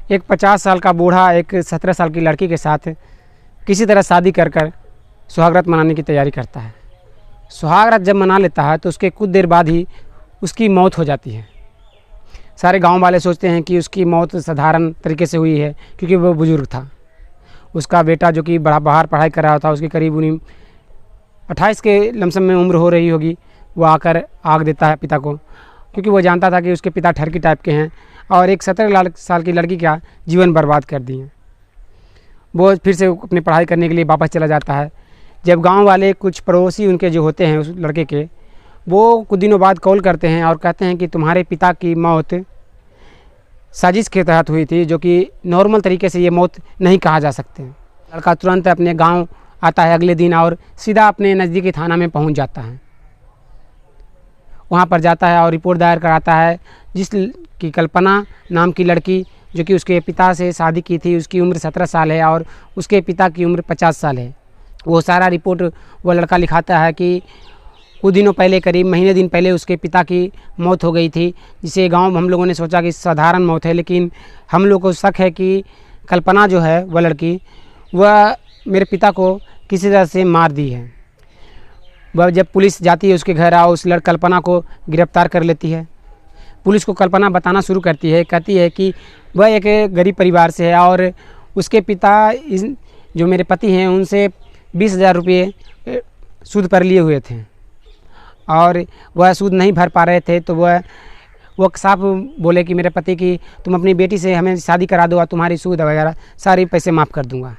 एक 50 साल का बूढ़ा एक 17 साल की लड़की के साथ किसी तरह शादी कर कर सुहागरात मनाने की तैयारी करता है। सुहागरात जब मना लेता है तो उसके कुछ देर बाद ही उसकी मौत हो जाती है। सारे गांव वाले सोचते हैं कि उसकी मौत साधारण तरीके से हुई है क्योंकि वो बुज़ुर्ग था। उसका बेटा जो कि बाहर पढ़ाई कर रहा था, उसकी करीब 28 के लमसम में उम्र हो रही होगी, वो आकर आग देता है पिता को, क्योंकि वो जानता था कि उसके पिता ठरकी टाइप के हैं और एक 17 साल की लड़की का जीवन बर्बाद कर दिए। वो फिर से अपनी पढ़ाई करने के लिए वापस चला जाता है। जब गांव वाले कुछ पड़ोसी उनके जो होते हैं उस लड़के के, वो कुछ दिनों बाद कॉल करते हैं और कहते हैं कि तुम्हारे पिता की मौत साजिश के तहत हुई थी, जो कि नॉर्मल तरीके से ये मौत नहीं कहा जा सकते। लड़का तुरंत अपने गांव आता है अगले दिन और सीधा अपने नज़दीकी थाना में पहुंच जाता है। वहां पर जाता है और रिपोर्ट दायर कराता है। जिसकी कल्पना नाम की लड़की जो कि उसके पिता से शादी की थी, उसकी उम्र 17 साल है और उसके पिता की उम्र 50 साल है। वो सारा रिपोर्ट वो लड़का लिखाता है कि कुछ दिनों पहले, करीब महीने दिन पहले उसके पिता की मौत हो गई थी, जिसे गांव में हम लोगों ने सोचा कि साधारण मौत है, लेकिन हम लोग को शक है कि कल्पना जो है वह लड़की, वह मेरे पिता को किसी तरह से मार दी है। वह जब पुलिस जाती है उसके घर और उस कल्पना को गिरफ्तार कर लेती है। पुलिस को कल्पना बताना शुरू करती है, कहती है कि वह एक गरीब परिवार से है और उसके पिता जो मेरे पति हैं उनसे 20,000 रुपये सूद पर लिए हुए थे और वह सूद नहीं भर पा रहे थे। तो वह साफ बोले कि मेरे पति की तुम अपनी बेटी से हमें शादी करा दो और तुम्हारी सूद वगैरह सारे पैसे माफ़ कर दूंगा।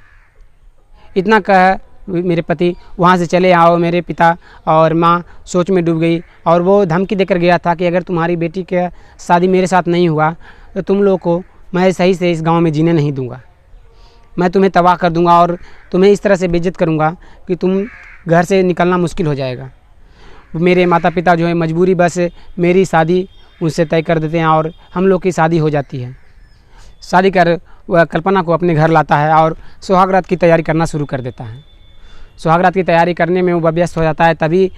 इतना कह मेरे पति वहाँ से चले आओ। मेरे पिता और माँ सोच में डूब गई और वो धमकी देकर गया था कि अगर तुम्हारी बेटी का शादी मेरे साथ नहीं हुआ तो तुम लोग को मैं सही से इस गांव में जीने नहीं दूंगा। मैं तुम्हें तबाह कर दूंगा और तुम्हें इस तरह से बेइज्जत करूंगा कि तुम घर से निकलना मुश्किल हो जाएगा। मेरे माता पिता जो है मजबूरी बस मेरी शादी उनसे तय कर देते हैं और हम लोग की शादी हो जाती है। शादी कर वह कल्पना को अपने घर लाता है और सुहागरात की तैयारी करना शुरू कर देता है। सुहागरात की तैयारी करने में वो व्यस्त हो जाता है। तभी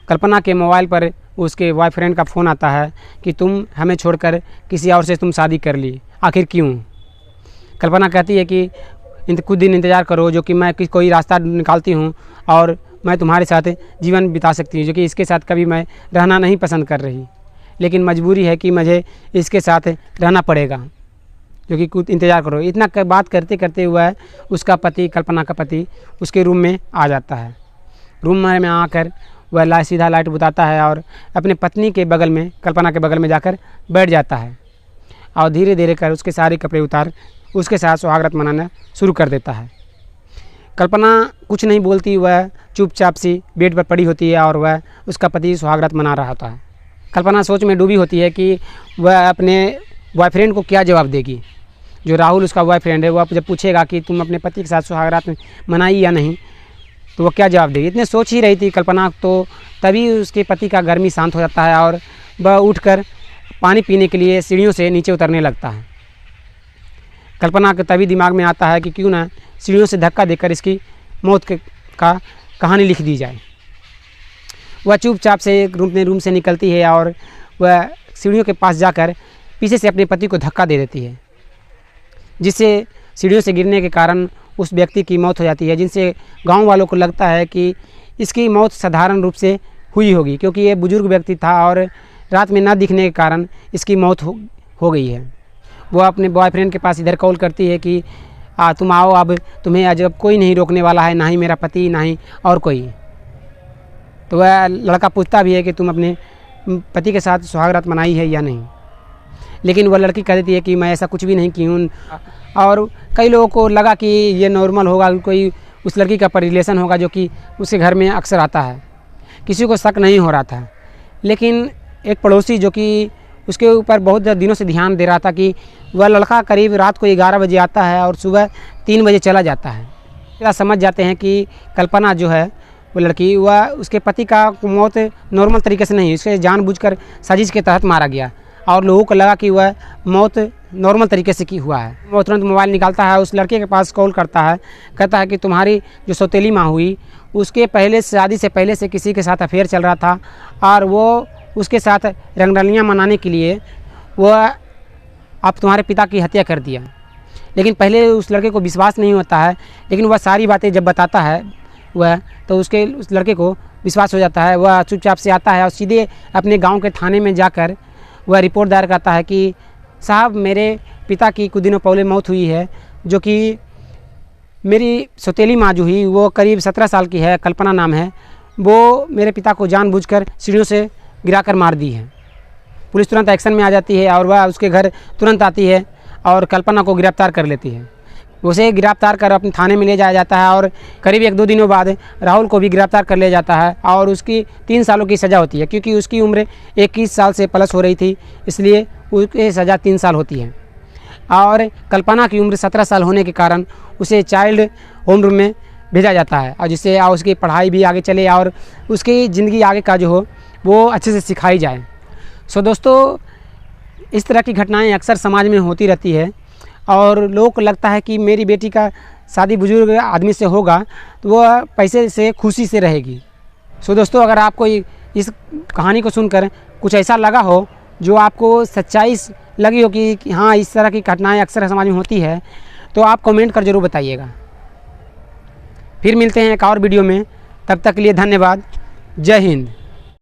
कल्पना के मोबाइल पर उसके बॉयफ्रेंड का फ़ोन आता है कि तुम हमें छोड़कर किसी और से तुम शादी कर ली, आखिर क्यों? कल्पना कहती है कि कुछ दिन इंतज़ार करो, जो कि मैं कोई रास्ता निकालती हूँ और मैं तुम्हारे साथ जीवन बिता सकती हूँ, जो कि इसके साथ कभी मैं रहना नहीं पसंद कर रही, लेकिन मजबूरी है कि मुझे इसके साथ रहना पड़ेगा, जो कि कुछ इंतज़ार करो। इतना बात करते करते हुआ उसका पति, कल्पना का पति, उसके रूम में आ जाता है। रूम में आकर वह सीधा लाइट बुताता है और अपने पत्नी के बगल में, कल्पना के बगल में जाकर बैठ जाता है और धीरे धीरे कर उसके सारे कपड़े उतार उसके साथ सुहागरात मनाना शुरू कर देता है। कल्पना कुछ नहीं बोलती, वह चुपचाप सी बेड पर पड़ी होती है और वह उसका पति सुहागरात मना रहा होता है। कल्पना सोच में डूबी होती है कि वह अपने बॉयफ्रेंड को क्या जवाब देगी। जो राहुल उसका बॉयफ्रेंड है, वह जब पूछेगा कि तुम अपने पति के साथ सुहागरात मनाई या नहीं, तो वह क्या जवाब देगी। इतने सोच ही रही थी कल्पना, तो तभी उसके पति का गर्मी शांत हो जाता है और वह उठकर पानी पीने के लिए सीढ़ियों से नीचे उतरने लगता है। कल्पना के तभी दिमाग में आता है कि क्यों ना सीढ़ियों से धक्का देकर इसकी मौत का कहानी लिख दी जाए। वह चुपचाप से एक रूम से निकलती है और वह सीढ़ियों के पास जाकर पीछे से अपने पति को धक्का दे देती है, जिससे सीढ़ियों से गिरने के कारण उस व्यक्ति की मौत हो जाती है, जिनसे गांव वालों को लगता है कि इसकी मौत साधारण रूप से हुई होगी, क्योंकि ये बुजुर्ग व्यक्ति था और रात में न दिखने के कारण इसकी मौत हो गई है। वह अपने बॉयफ्रेंड के पास इधर कॉल करती है कि तुम आओ, अब तुम्हें आज कोई नहीं रोकने वाला है, ना ही मेरा पति, ना ही और कोई। तो वह लड़का पूछता भी है कि तुम अपने पति के साथ सुहागरात मनाई है या नहीं, लेकिन वह लड़की कह देती है कि मैं ऐसा कुछ भी नहीं की हूँ। और कई लोगों को लगा कि ये नॉर्मल होगा, कोई उस लड़की का रिलेशन होगा जो कि उसके घर में अक्सर आता है। किसी को शक नहीं हो रहा था, लेकिन एक पड़ोसी जो कि उसके ऊपर बहुत दिनों से ध्यान दे रहा था कि वह लड़का करीब रात को 11 बजे आता है और सुबह 3 बजे चला जाता है। क्या समझ जाते हैं कि कल्पना जो है वो लड़की, वह उसके पति का मौत नॉर्मल तरीके से नहीं, इसके जानबूझकर साजिश के तहत मारा गया और लोगों को लगा कि वह मौत नॉर्मल तरीके से की हुआ है। वो तुरंत मोबाइल निकालता है, उस लड़के के पास कॉल करता है, कहता है कि तुम्हारी जो सौतेली माँ हुई उसके पहले शादी से पहले से किसी के साथ अफेयर चल रहा था और वो उसके साथ रंगरलियाँ मनाने के लिए वह अब तुम्हारे पिता की हत्या कर दिया। लेकिन पहले उस लड़के को विश्वास नहीं होता है, लेकिन वह सारी बातें जब बताता है वह, तो उस लड़के को विश्वास हो जाता है। वह चुपचाप से आता है और सीधे अपने गांव के थाने में जाकर वह रिपोर्ट दायर करता है कि साहब मेरे पिता की कुछ दिनों पहले मौत हुई है, जो कि मेरी सौतेली माँ जो हुई वो करीब 17 साल की है, कल्पना नाम है, वो मेरे पिता को जानबूझकर सीढ़ियों से गिराकर मार दी है। पुलिस तुरंत एक्शन में आ जाती है और वह उसके घर तुरंत आती है और कल्पना को गिरफ्तार कर लेती है। उसे गिरफ्तार कर अपने थाने में ले जाया जाता है और करीब 1-2 दिनों बाद राहुल को भी गिरफ्तार कर लिया जाता है और उसकी 3 सालों की सज़ा होती है, क्योंकि उसकी उम्र 21 साल से प्लस हो रही थी, इसलिए उसकी सज़ा 3 साल होती है। और कल्पना की उम्र 17 साल होने के कारण उसे चाइल्ड होम में भेजा जाता है, और जिससे उसकी पढ़ाई भी आगे चले और उसकी ज़िंदगी आगे का जो हो वो अच्छे से सिखाई जाए। सो दोस्तों, इस तरह की घटनाएं अक्सर समाज में होती रहती है और लोगों को लगता है कि मेरी बेटी का शादी बुजुर्ग आदमी से होगा तो वह पैसे से खुशी से रहेगी। सो दोस्तों, अगर आपको इस कहानी को सुनकर कुछ ऐसा लगा हो जो आपको सच्चाई लगी हो कि हाँ इस तरह की घटनाएं अक्सर समाज में होती है, तो आप कमेंट कर ज़रूर बताइएगा। फिर मिलते हैं एक और वीडियो में, तब तक के लिए धन्यवाद। जय हिंद।